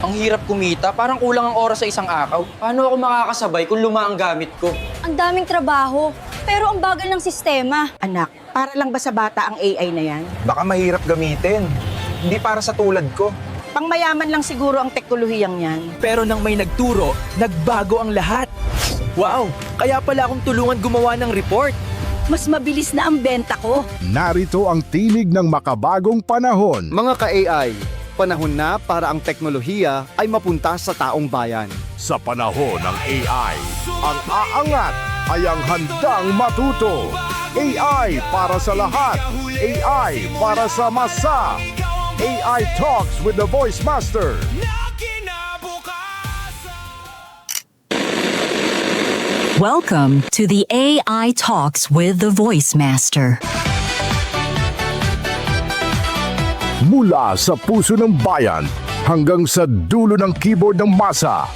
Ang hirap kumita, parang kulang ang oras sa isang akaw. Paano ako makakasabay kung luma ang gamit ko? Ang daming trabaho, pero ang bagal ng sistema. Anak, para lang ba sa bata ang AI na yan? Baka mahirap gamitin. Hindi para sa tulad ko. Pangmayaman lang siguro ang teknolohiyang yan. Pero nang may nagturo, nagbago ang lahat. Wow! Kaya pala akong tulungan gumawa ng report. Mas mabilis na ang benta ko. Narito ang tinig ng makabagong panahon. Mga ka-AI, panahon na para ang teknolohiya ay mapunta sa taong bayan. Sa panahon ng AI, ang aangat ay ang handang matuto. AI para sa lahat. AI para sa masa. AI Talks with the Voice Master. Welcome to the AI Talks with the Voice Master. Mula sa puso ng bayan hanggang sa dulo ng keyboard ng masa.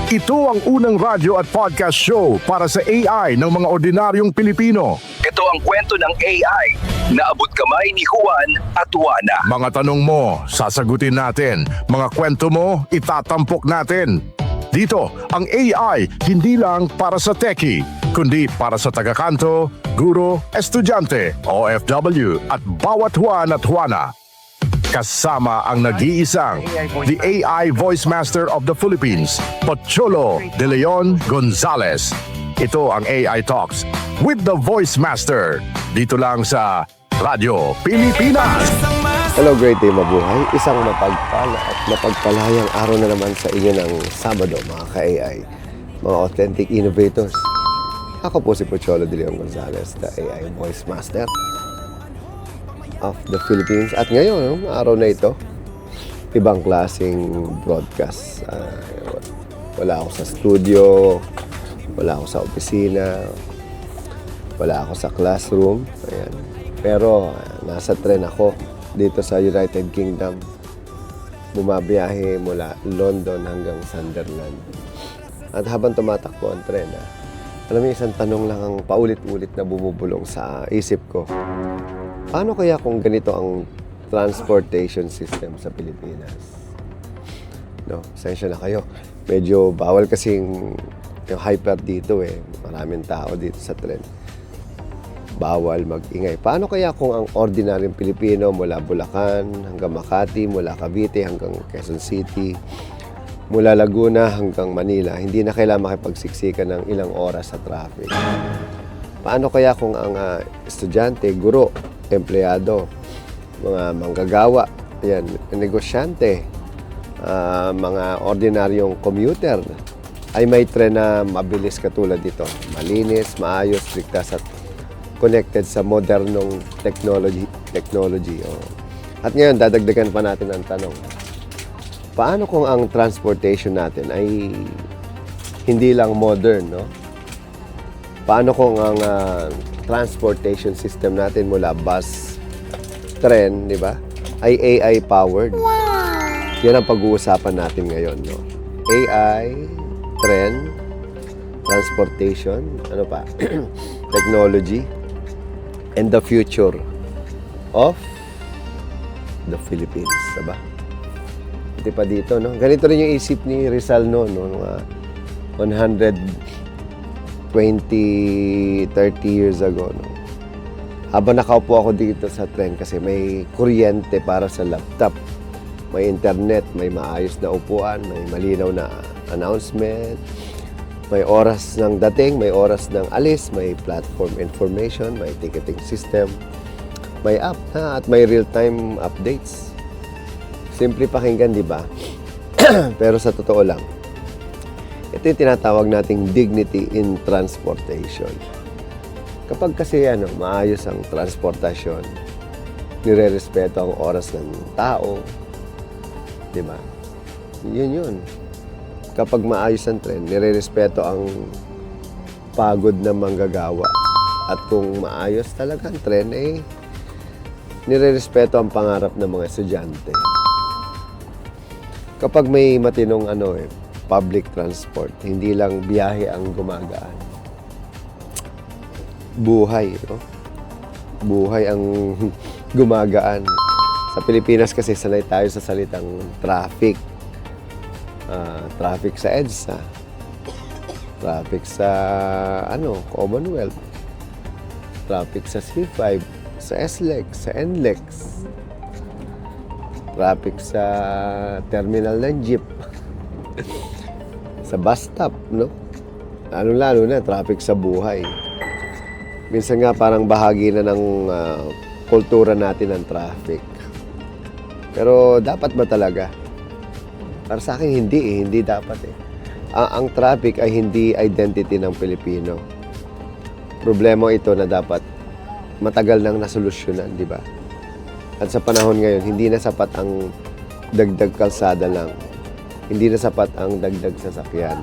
Ito ang unang radyo at podcast show para sa AI ng mga ordinaryong Pilipino. Ito ang kwento ng AI na abot kamay ni Juan at Juana. Mga tanong mo, sasagutin natin. Mga kwento mo, itatampok natin. Dito, ang AI hindi lang para sa techie, kundi para sa tagakanto, guro, estudyante, OFW at bawat Juan at Juana. Kasama ang nag-iisang the AI Voice Master of the Philippines, Pocholo De Leon Gonzalez. Ito ang AI Talks with the Voice Master. Dito lang sa Radyo Pilipinas. Hello, great day mabuhay. Isang mapagpala at mapagpalayang araw na naman sa inyo ng Sabado, mga ka-AI, mga authentic innovators. Ako po si Pocholo De Leon Gonzalez, the AI Voice Master of the Philippines. At ngayon, araw na ito, ibang klaseng broadcast. Wala ako sa studio, wala ako sa opisina, wala ako sa classroom. Ayan. Pero nasa tren ako dito sa United Kingdom. Bumabiyahe mula London hanggang Sunderland. At habang tumatakbo ang tren, alam mo, isang tanong lang ang paulit-ulit na bumubulong sa isip ko. Paano kaya kung ganito ang transportation system sa Pilipinas? No, pasensya na kayo. Medyo bawal kasing yung hyper dito eh. Maraming tao dito sa tren. Bawal mag-ingay. Paano kaya kung ang ordinaryong Pilipino mula Bulacan hanggang Makati, mula Cavite hanggang Quezon City, mula Laguna hanggang Manila, hindi na kailangan makipagsiksikan ng ilang oras sa traffic? Paano kaya kung ang estudyante, guro, empleyado, mga manggagawa, ayan, negosyante, mga ordinaryong commuter, ay may tren na mabilis katulad dito. Malinis, maayos, ligtas at connected sa modernong technology. At ngayon, dadagdagan pa natin ang tanong. Paano kung ang transportation natin ay hindi lang modern, no? Paano kung ang transportation system natin mula bus, tren, di ba, ay AI-powered? Wow! Yan ang pag-uusapan natin ngayon, no? AI, tren, transportation, ano pa, technology, and the future of the Philippines, diba? Hindi pa dito, no? Ganito rin yung isip ni Rizal noon, no? 120, 30 years ago, no? Habang nakaupo ako dito sa tren kasi may kuryente para sa laptop, may internet, may maayos na upuan, may malinaw na announcement, may oras ng dating, may oras ng alis, may platform information, may ticketing system, may app, at may real-time updates. Simple pakinggan, di ba? Pero sa totoo lang, ito yung tinatawag nating dignity in transportation. Kapag kasi maayos ang transportasyon, nire-respeto ang oras ng tao, di ba? Yun. Kapag maayos ang tren, nire-respeto ang pagod ng manggagawa. At kung maayos talaga ang tren, nire-respeto ang pangarap ng mga estudyante. Kapag may matinong public transport, hindi lang biyahe ang gumagaan. Buhay, no? Buhay ang gumagaan Sa Pilipinas kasi sanay tayo sa salitang traffic. Traffic sa EDSA. Traffic sa Commonwealth. Traffic sa C5, sa SLEX, sa NLEX. Traffic sa terminal ng jeep. Sa bus stop, no? Lalo na, traffic sa buhay. Minsan nga parang bahagi na ng kultura natin ang traffic. Pero dapat ba talaga? Para sa akin, hindi dapat eh. Ang traffic ay hindi identity ng Pilipino. Problema ito na dapat matagal nang nasolusyonan, di ba? At sa panahon ngayon, hindi na sapat ang dagdag kalsada lang. Hindi na sapat ang dagdag sasakyan.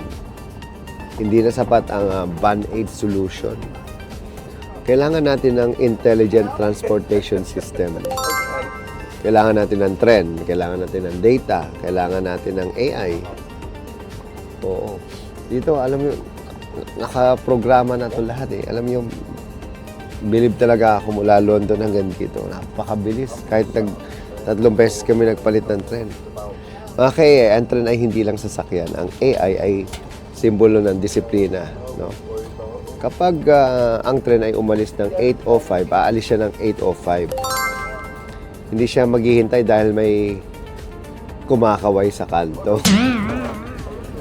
Hindi na sapat ang band-aid solution. Kailangan natin ng intelligent transportation system. Kailangan natin ng trend, kailangan natin ng data, kailangan natin ng AI. Oo. Dito, alam mo, nakaprograma na ito lahat eh. Alam mo yung, believe talaga ako mula London hanggang dito. Napakabilis. Kahit 3 beses kami nagpalit ng trend. Mga kaya, ang trend ay hindi lang sasakyan. Ang AI ay simbolo ng disiplina. No? Kapag ang trend ay umalis ng 8:05, aalis siya ng 8:05. Hindi siya maghihintay dahil may kumakaway sa kanto.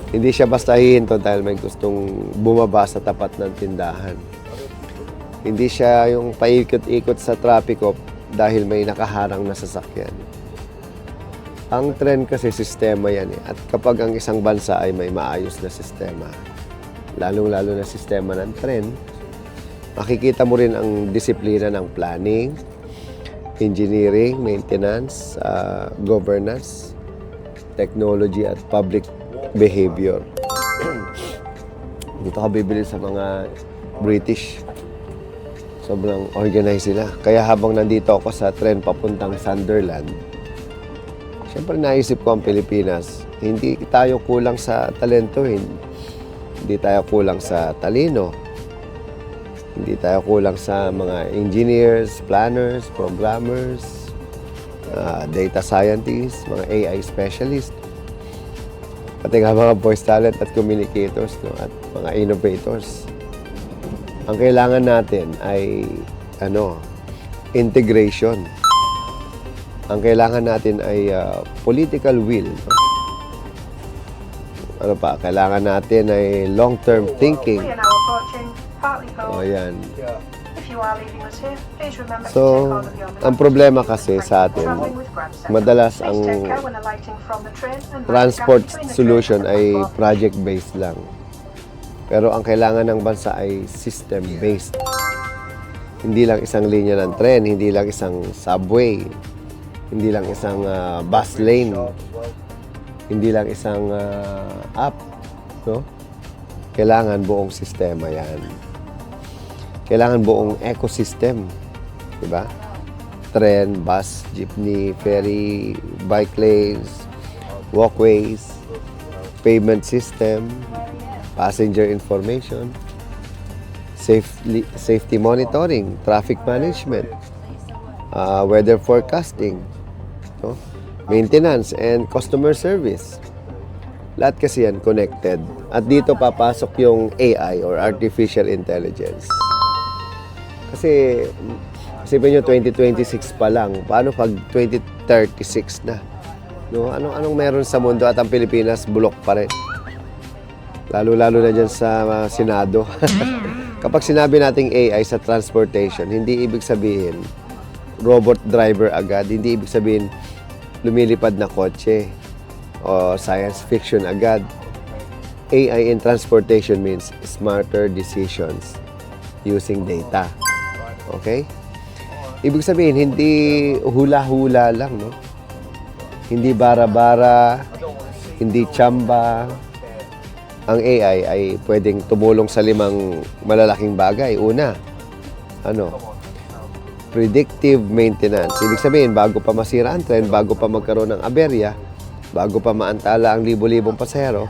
Hindi siya basta hihinto dahil may gustong bumaba sa tapat ng tindahan. Hindi siya yung paikot-ikot sa trapiko dahil may nakaharang na sasakyan. Ang trend kasi sistema yan eh. At kapag ang isang bansa ay may maayos na sistema, lalong-lalo na sistema ng trend, makikita mo rin ang disiplina ng planning, engineering, maintenance, governance, technology at public behavior. Dito ka bibili sa mga British. Sobrang organized sila. Kaya habang nandito ako sa trend papuntang Sunderland, siyempre naisip ko ang Pilipinas, hindi tayo kulang sa talento, hindi tayo kulang sa talino, hindi tayo kulang sa mga engineers, planners, programmers, data scientists, mga AI specialists, pati nga mga voice talent at communicators, no, at mga innovators. Ang kailangan natin ay integration. Ang kailangan natin ay political will. No? Ano pa? Kailangan natin ay long-term thinking. O yan. So, ang problema kasi sa atin, madalas ang transport solution ay project-based lang. Pero ang kailangan ng bansa ay system-based. Hindi lang isang linya ng tren, hindi lang isang subway, hindi lang isang bus lane, hindi lang isang app. No? Kailangan buong sistema yan. Kailangan buong ecosystem. Diba? Tren, bus, jeepney, ferry, bike lanes, walkways, payment system, passenger information, safety monitoring, traffic management, weather forecasting, no? Maintenance and customer service. Lahat kasi yan connected. At dito papasok yung AI or artificial intelligence. Kasi isipin nyo 2026 pa lang, paano pag 2036 na? No? Anong meron sa mundo at ang Pilipinas bulok pa rin? Lalo-lalo na dyan sa Senado. Kapag sinabi nating AI sa transportation, hindi ibig sabihin robot driver agad. Hindi ibig sabihin lumilipad na kotse o science fiction agad. AI in transportation means smarter decisions using data. Okay? Ibig sabihin, hindi hula-hula lang, no? Hindi bara-bara, hindi tsamba. Ang AI ay pwedeng tumulong sa 5 malalaking bagay. Una, predictive maintenance. Ibig sabihin, bago pa masira ang tren, bago pa magkaroon ng aberya, bago pa maantala ang libo-libong pasahero,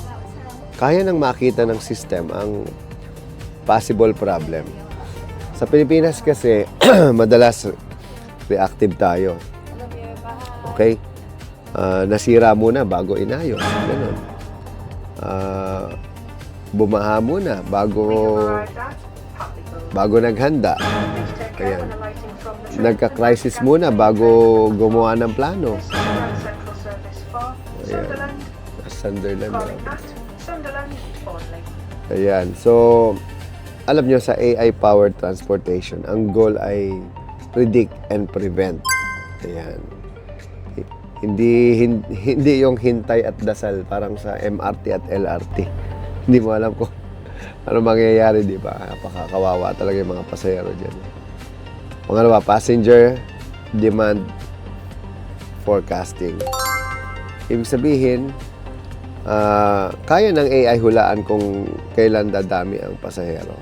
kaya nang makita ng system ang possible problem. Sa Pilipinas kasi, madalas reactive tayo. Okay? Nasira muna bago inayos. Ganun. Bumaha muna bago naghanda. Ayan. Nagka-crisis muna bago gumawa ng plano. Ayan. Sunderland. Ayan. So, alam nyo, sa AI-powered transportation, ang goal ay predict and prevent. Ayan. Hindi yung hintay at dasal parang sa MRT at LRT. Hindi mo alam kung ano mangyayari, di ba? Napakakawawa talaga yung mga pasahero dyan. Pangalawa, passenger demand forecasting. Ibig sabihin, kaya ng AI hulaan kung kailan dadami ang pasahero.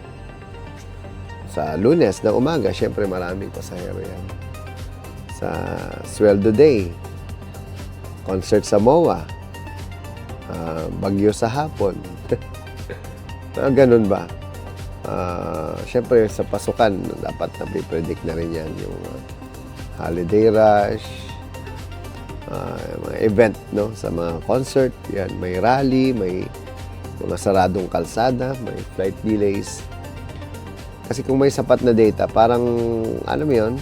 Sa Lunes ng umaga, syempre maraming pasahero yan. Sa Sweldo Day, concert sa MOA, bagyo sa hapon. Ganun ba? Siyempre sa pasukan, dapat napipredict na rin yan yung holiday rush, mga event, no? Sa mga concert, yan, may rally, may mga saradong kalsada, may flight delays. Kasi kung may sapat na data, parang, alam mo yun,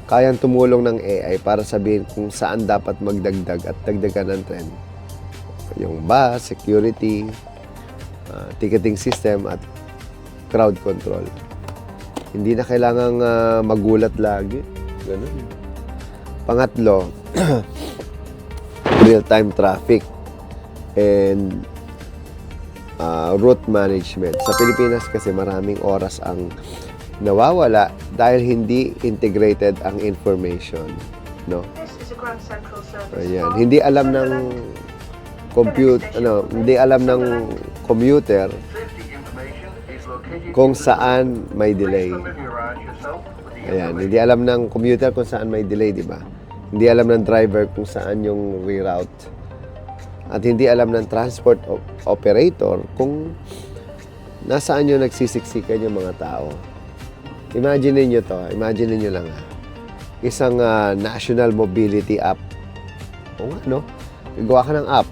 kayang tumulong ng AI para sabihin kung saan dapat magdagdag at dagdagan ng trend. Yung bus, security, ticketing system, at crowd control. Hindi na kailangang magulat lagi. Ganun. Pangatlo, real-time traffic and route management. Sa Pilipinas kasi maraming oras ang nawawala dahil hindi integrated ang information, no? Ayan, hindi alam ng commuter kung saan may delay. Ayan, hindi alam ng commuter kung saan may delay, di ba? Hindi alam ng driver kung saan yung reroute. At hindi alam ng transport operator kung nasaan yung nagsisiksikan yung mga tao. Imagine niyo to. Imagine niyo lang isang national mobility app. O nga, no? Gawa ka ng app.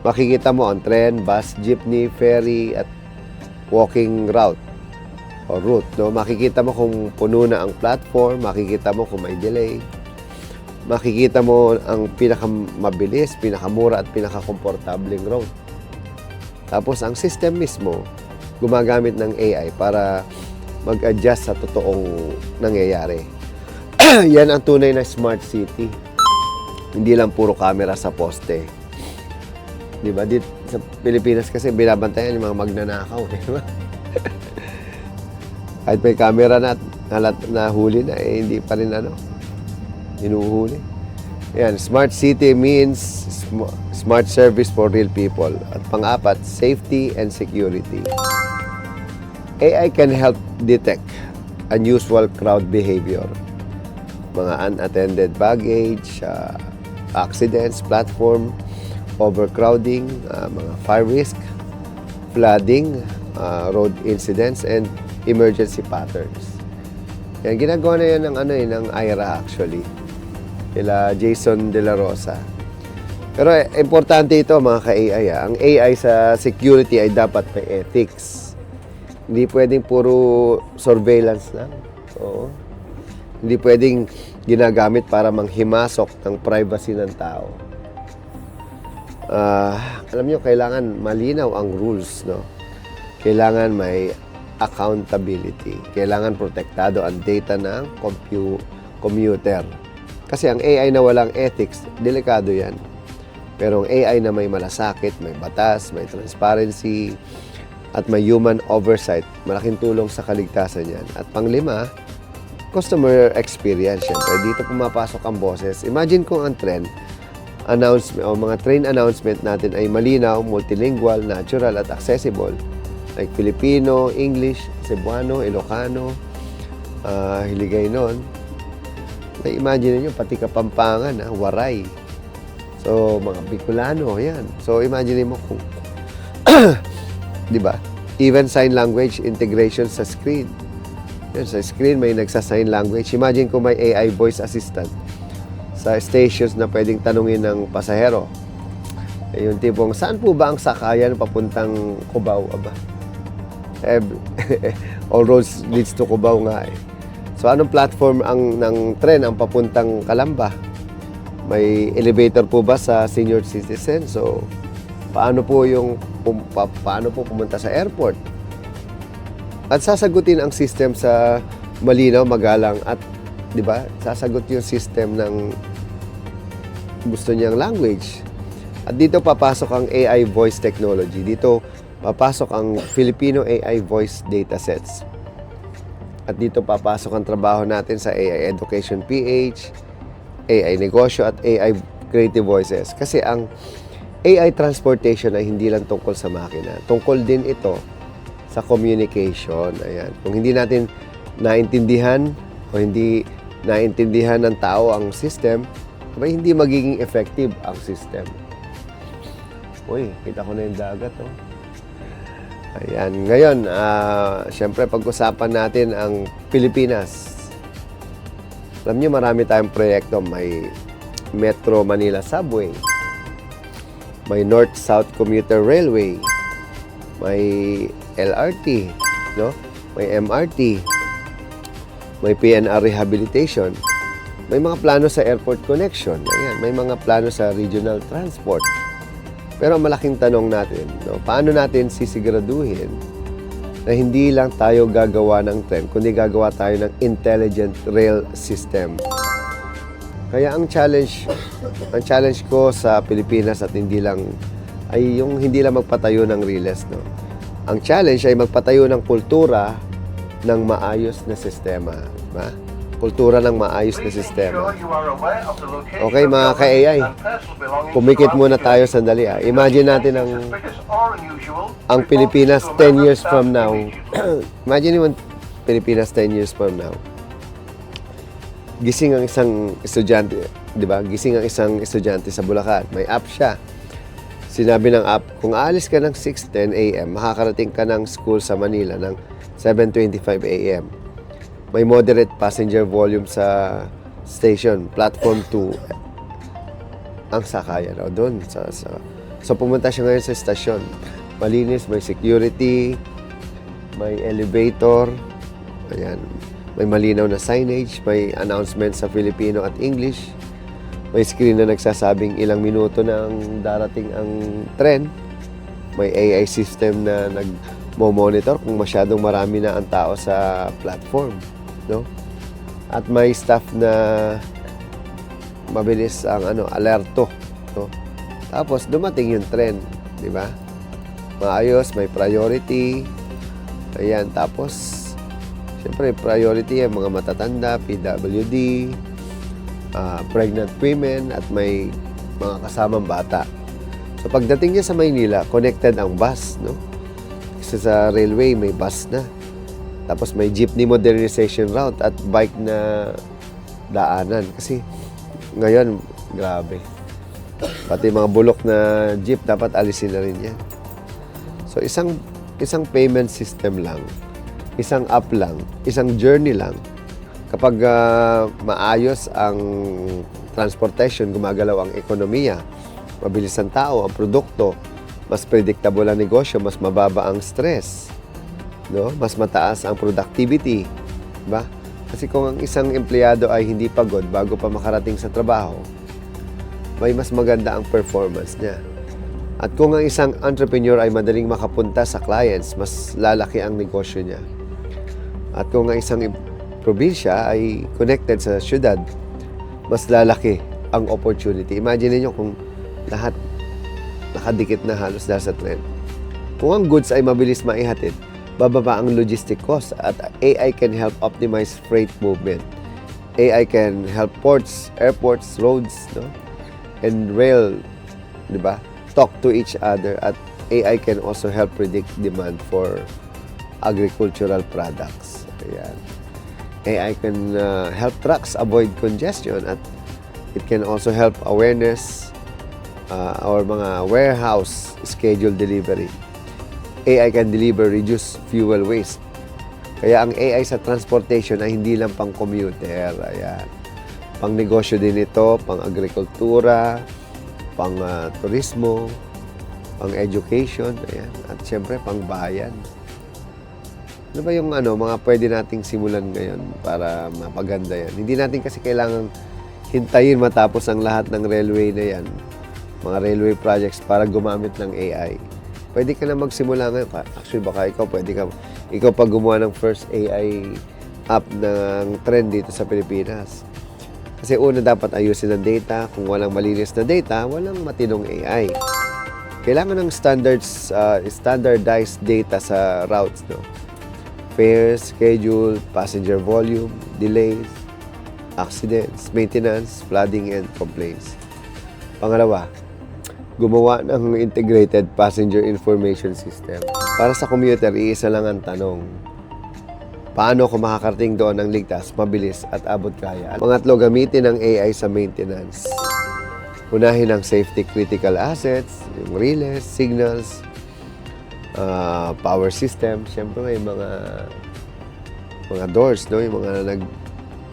Makikita mo ang tren, bus, jeepney, ferry, at walking route o route, no? Makikita mo kung puno na ang platform, makikita mo kung may delay, makikita mo ang pinakamabilis, pinakamura at pinakakomportableng route. Tapos ang system mismo gumagamit ng AI para mag-adjust sa totoong nangyayari. Yan ang tunay na smart city. Hindi lang puro camera sa poste. Di ba? Dito sa Pilipinas kasi binabantayan yung mga magnanakaw. Di ba? Kahit may camera na huli na, hindi pa rin hinuhuli. Yan, smart city means smart service for real people. At pang-apat, safety and security. AI can help detect unusual crowd behavior. Mga unattended baggage, accidents, platform, overcrowding, mga fire risk, flooding, road incidents, and emergency patterns. Yan, ginagawa na yan ng IRA actually. Kila Jason De La Rosa. Pero importante ito mga ka-AI. Ang AI sa security ay dapat may ethics. Hindi pwedeng puro surveillance lang. Oo. Hindi pwedeng ginagamit para manghimasok ng privacy ng tao. Alam nyo, kailangan malinaw ang rules, no? Kailangan may accountability. Kailangan protektado ang data ng commuter. Kasi ang AI na walang ethics, delikado yan. Pero ang AI na may malasakit, may batas, may transparency, at may human oversight, malaking tulong sa kaligtasan yan. At panglima, customer experience. Siyempre, dito pumapasok ang boses. Imagine kung ang trend announcement o mga train announcement natin ay malinaw, multilingual, natural at accessible. Like Filipino, English, Cebuano, Ilocano, Hiligaynon. May imagine niyo pati Kapampangan, Waray. So, mga Bicolano, yan. So, imagine mo kung, di ba? Even sign language integration sa screen. Yan, sa screen may nagsa-sign language. Imagine kung may AI voice assistant sa stations na pwedeng tanungin ng pasahero. Yung tipong, saan po ba ang sakayan papuntang Cubao? Aba? All roads leads to Cubao nga eh. So anong platform ng tren ang papuntang Calamba? May elevator po ba sa senior citizen? So paano po pumunta sa airport? At sasagutin ang system sa malinaw, magalang at 'di ba? Sasagot yung system ng gusto niyang language. At dito papasok ang AI voice technology. Dito papasok ang Filipino AI voice datasets. At dito papasok ang trabaho natin sa AI Education PH, AI Negosyo at AI Creative Voices. Kasi ang AI transportation ay hindi lang tungkol sa makina. Tungkol din ito sa communication. Ayan. Kung hindi natin naintindihan o hindi naintindihan ng tao ang system, ay hindi magiging effective ang system. Uy, kita ko na yung dagat. Oh. Ayan. Ngayon, syempre pag-usapan natin ang Pilipinas. Alam niyo, marami tayong proyekto. May Metro Manila Subway. May North-South Commuter Railway. May LRT. No? May MRT. May PNR Rehabilitation. May mga plano sa airport connection. Ayan. May mga plano sa regional transport. Pero ang malaking tanong natin, no, paano natin sisiguraduhin na hindi lang tayo gagawa ng tren, kundi gagawa tayo ng intelligent rail system. Kaya ang challenge ko sa Pilipinas at hindi lang magpatayo ng riles, no. Ang challenge ay magpatayo ng kultura ng maayos na sistema, ba? Kultura ng maayos na sistema. Okay, mga ka-AI, pumikit muna tayo sandali. Imagine natin ang Pilipinas 10 years from now. Imagine yung Pilipinas 10 years from now. Gising ang isang estudyante, di ba? Gising ang isang estudyante sa Bulacan. May app siya. Sinabi ng app, kung aalis ka ng 6:10 a.m., makakarating ka ng school sa Manila ng 7:25 a.m. May moderate passenger volume sa station, platform 2. Ang sakayan o doon. So pumunta siya ngayon sa stasyon. Malinis, may security, may elevator, ayan. May malinaw na signage, may announcement sa Filipino at English. May screen na nagsasabing ilang minuto na ang darating ang tren. May AI system na nag-monitor kung masyadong marami na ang tao sa platform. No? At may staff na mabilis ang alerto, no? Tapos dumating yung tren, di ba? Maayos, may priority. Ayan, tapos siyempre priority ang mga matatanda, PWD, pregnant women at may mga kasamang bata. So pagdating niya sa Maynila, connected ang bus, no? Kasi sa railway may bus na. Tapos may jeepney modernization route at bike na daanan. Kasi ngayon, grabe. Pati mga bulok na jeep, dapat alisin na rin yan. So isang payment system lang, isang app lang, isang journey lang. Kapag maayos ang transportation, gumagalaw ang ekonomiya, mabilis ang tao, ang produkto, mas predictable ang negosyo, mas mababa ang stress. No? Mas mataas ang productivity, ba? Kasi kung ang isang empleyado ay hindi pagod bago pa makarating sa trabaho, may mas maganda ang performance niya. At kung ang isang entrepreneur ay madaling makapunta sa clients, mas lalaki ang negosyo niya. At kung ang isang probinsya ay connected sa syudad, mas lalaki ang opportunity. Imagine niyo kung lahat nakadikit na halos dahil sa tren. Kung ang goods ay mabilis maihatid, bababa ang logistic cost at AI can help optimize freight movement. AI can help ports, airports, roads, no? And rail, di ba? Talk to each other at AI can also help predict demand for agricultural products. Ayan. AI can help trucks avoid congestion at it can also help awareness or mga warehouse schedule delivery. AI can deliver reduce fuel waste. Kaya ang AI sa transportation ay hindi lang pang commuter. Ayan. Pang negosyo din ito, pang agrikultura, pang turismo, pang education, ayan. At syempre, pang bayan. Ano ba yung mga pwede nating simulan ngayon para mapaganda yan? Hindi natin kasi kailangan hintayin matapos ang lahat ng railway na yan, mga railway projects para gumamit ng AI. Pwede ka na magsimula ngayon. Actually, baka ikaw pa gumawa ng first AI app ng trend dito sa Pilipinas. Kasi una, dapat ayusin ang data. Kung walang malinis na data, walang matinong AI. Kailangan ng standardized data sa routes, no? Fares, schedule, passenger volume, delays, accidents, maintenance, flooding, and complaints. Pangalawa, gumawa ng integrated passenger information system. Para sa commuter, iisa lang ang tanong. Paano ako makakarating doon ng ligtas, mabilis, at abot kaya? Pangatlo, gamitin ang AI sa maintenance. Unahin ang safety critical assets, yung relays, signals, power system. Siyempre may mga doors, no? Yung mga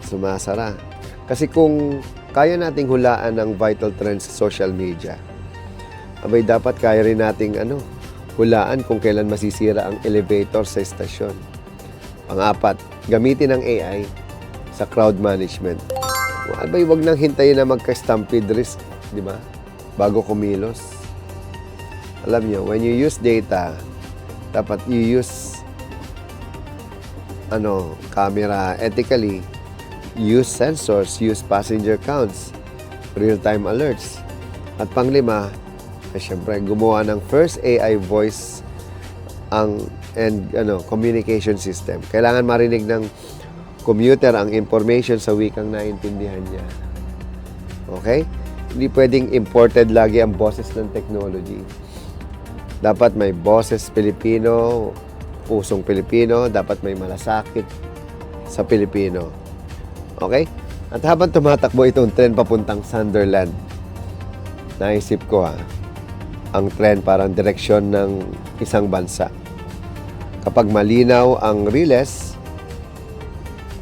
sumasara. Kasi kung kaya nating hulaan ang vital trends sa social media, abay dapat kaya rin nating hulaan kung kailan masisira ang elevator sa estasyon. Pang-apat, gamitin ang AI sa crowd management. Abay, wag nang hintayin na magka-stampede risk, di ba? Bago kumilos. Alam nyo, when you use data, dapat you use camera ethically, use sensors, use passenger counts, real-time alerts. At panglima, syempre, gumawa ng first AI voice communication system. Kailangan marinig ng commuter ang information sa wikang naiintindihan niya. Okay? Hindi pwedeng imported lagi ang boses ng technology. Dapat may boses Pilipino, pusong Pilipino, dapat may malasakit sa Pilipino. Okay? At habang tumatakbo itong trend papuntang Sunderland, naisip ko ang trend parang direksyon ng isang bansa. Kapag malinaw ang riles,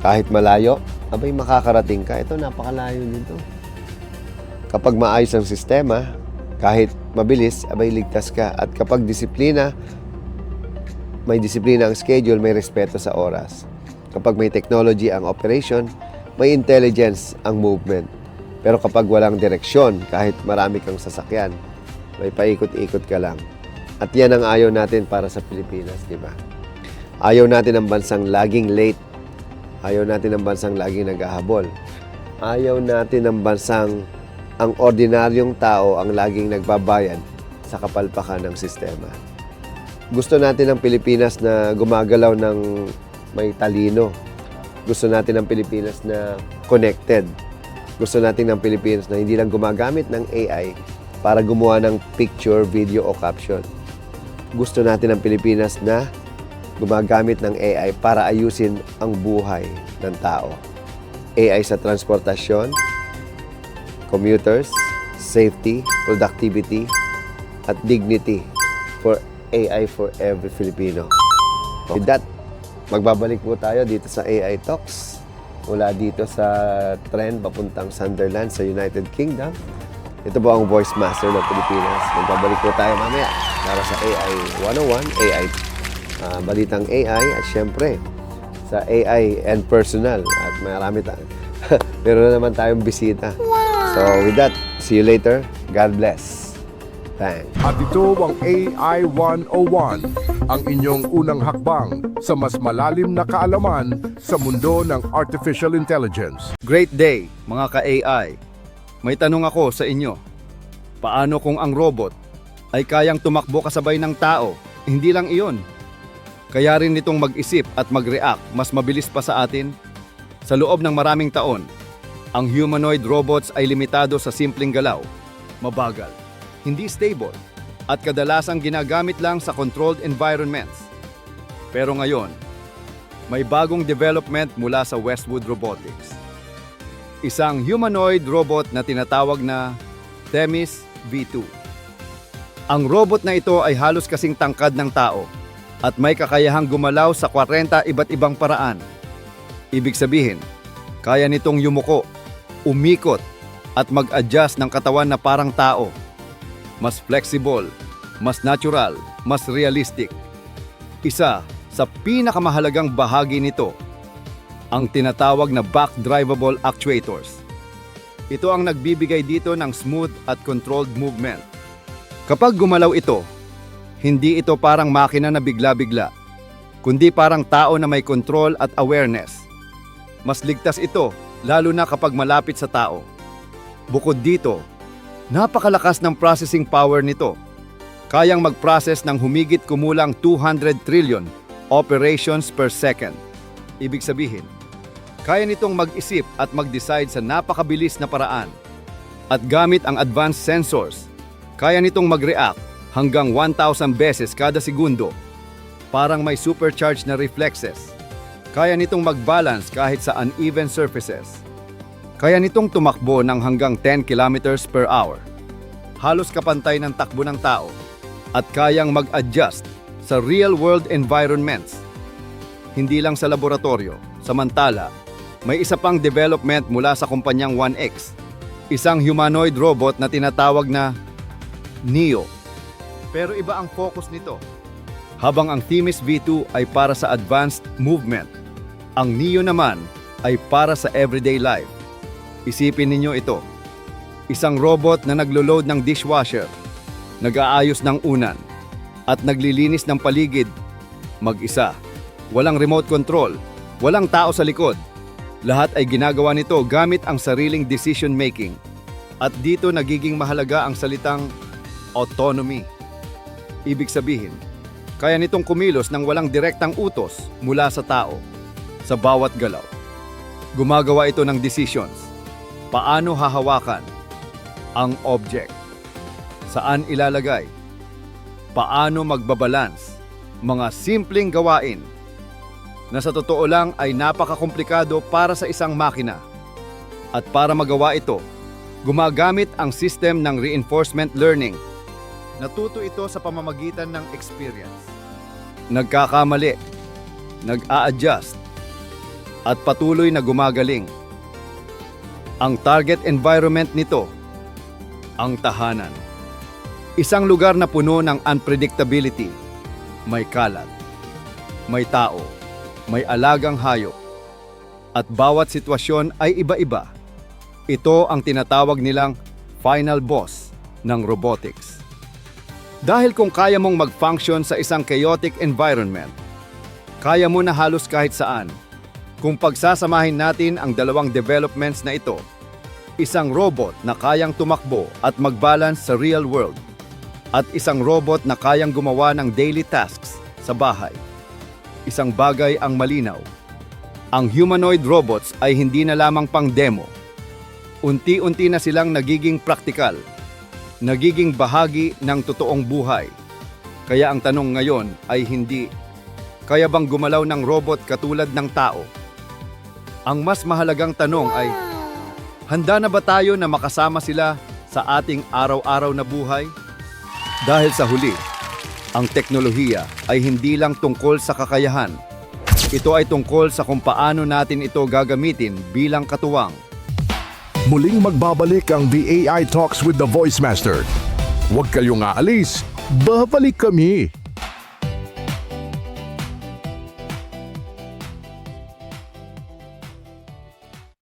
kahit malayo, abay makakarating ka. Ito, napakalayo nito. Kapag maayos ang sistema, kahit mabilis, abay ligtas ka. At kapag may disiplina ang schedule, may respeto sa oras. Kapag may technology ang operation, may intelligence ang movement. Pero kapag walang direksyon, kahit marami kang sasakyan, may paikot-ikot ka lang. At yan ang ayaw natin para sa Pilipinas, di ba? Ayaw natin ang bansang laging late. Ayaw natin ang bansang laging naghahabol. Ayaw natin ang bansang ang ordinaryong tao ang laging nagbabayad sa kapalpakan ng sistema. Gusto natin ang Pilipinas na gumagalaw ng may talino. Gusto natin ang Pilipinas na connected. Gusto natin ang Pilipinas na hindi lang gumagamit ng AI para gumawa ng picture, video o caption. Gusto natin ang Pilipinas na gumagamit ng AI para ayusin ang buhay ng tao. AI sa transportasyon, commuters, safety, productivity, at dignity for AI for every Filipino. With that, magbabalik po tayo dito sa AI Talks mula dito sa trend papuntang Sunderland sa United Kingdom. Ito po ang Voice Master ng Pilipinas. Magbabalik po tayo mamaya para sa AI 101, AI, balitang AI at syempre sa AI and personal at marami tayo. Meron na naman tayong bisita. So with that, see you later. God bless. Thanks. At ito ang AI 101, ang inyong unang hakbang sa mas malalim na kaalaman sa mundo ng Artificial Intelligence. Great day, mga ka-AI. May tanong ako sa inyo. Paano kung ang robot ay kayang tumakbo kasabay ng tao? Hindi lang iyon. Kaya rin nitong mag-isip at mag-react mas mabilis pa sa atin. Sa loob ng maraming taon, ang humanoid robots ay limitado sa simpleng galaw, mabagal, hindi stable, at kadalasang ginagamit lang sa controlled environments. Pero ngayon, may bagong development mula sa Westwood Robotics. Isang humanoid robot na tinatawag na Themis V2. Ang robot na ito ay halos kasing tangkad ng tao at may kakayahang gumalaw sa 40 iba't ibang paraan. Ibig sabihin, kaya nitong yumuko, umikot, at mag-adjust ng katawan na parang tao. Mas flexible, mas natural, mas realistic. Isa sa pinakamahalagang bahagi nito, ang tinatawag na back-drivable actuators. Ito ang nagbibigay dito ng smooth at controlled movement. Kapag gumalaw ito, hindi ito parang makina na bigla-bigla, kundi parang tao na may control at awareness. Mas ligtas ito, lalo na kapag malapit sa tao. Bukod dito, napakalakas ng processing power nito. Kayang mag-process ng humigit kumulang 200 trillion operations per second. Ibig sabihin, kaya nitong mag-isip at mag-decide sa napakabilis na paraan. At gamit ang advanced sensors, kaya nitong mag-react hanggang 1,000 beses kada segundo. Parang may supercharged na reflexes. Kaya nitong mag-balance kahit sa uneven surfaces. Kaya nitong tumakbo ng hanggang 10 kilometers per hour. Halos kapantay ng takbo ng tao. At kayang mag-adjust sa real-world environments. Hindi lang sa laboratorio. Samantala, may isa pang development mula sa kumpanyang 1X. Isang humanoid robot na tinatawag na Neo. Pero iba ang focus nito. Habang ang Themis V2 ay para sa advanced movement, ang Neo naman ay para sa everyday life. Isipin ninyo ito. Isang robot na naglo-load ng dishwasher, nag-aayos ng unan, at naglilinis ng paligid. Mag-isa. Walang remote control. Walang tao sa likod. Lahat ay ginagawa nito gamit ang sariling decision making. At dito nagiging mahalaga ang salitang autonomy. Ibig sabihin, kaya nitong kumilos ng walang direktang utos mula sa tao sa bawat galaw. Gumagawa ito ng decisions. Paano hahawakan ang object? Saan ilalagay? Paano magbabalance? Mga simpleng gawain na sa totoo lang ay napakakomplikado para sa isang makina. At para magawa ito, gumagamit ang system ng reinforcement learning. Natuto ito sa pamamagitan ng experience. Nagkakamali, nag-a-adjust, at patuloy na gumagaling. Ang target environment nito, ang tahanan. Isang lugar na puno ng unpredictability. May kalat, may tao, may alagang hayop, at bawat sitwasyon ay iba-iba. Ito ang tinatawag nilang final boss ng robotics. Dahil kung kaya mong mag-function sa isang chaotic environment, kaya mo na halos kahit saan. Kung pagsasamahin natin ang dalawang developments na ito, isang robot na kayang tumakbo at mag-balance sa real world, at isang robot na kayang gumawa ng daily tasks sa bahay. Isang bagay ang malinaw. Ang humanoid robots ay hindi na lamang pang demo. Unti-unti na silang nagiging praktikal, nagiging bahagi ng totoong buhay. Kaya ang tanong ngayon ay hindi, kaya bang gumalaw ng robot katulad ng tao? Ang mas mahalagang tanong ay, handa na ba tayo na makasama sila sa ating araw-araw na buhay? Dahil sa huli, ang teknolohiya ay hindi lang tungkol sa kakayahan. Ito ay tungkol sa kung paano natin ito gagamitin bilang katuwang. Muling magbabalik ang The AI Talks with the Voice Master. Huwag kayong aalis, babalik kami.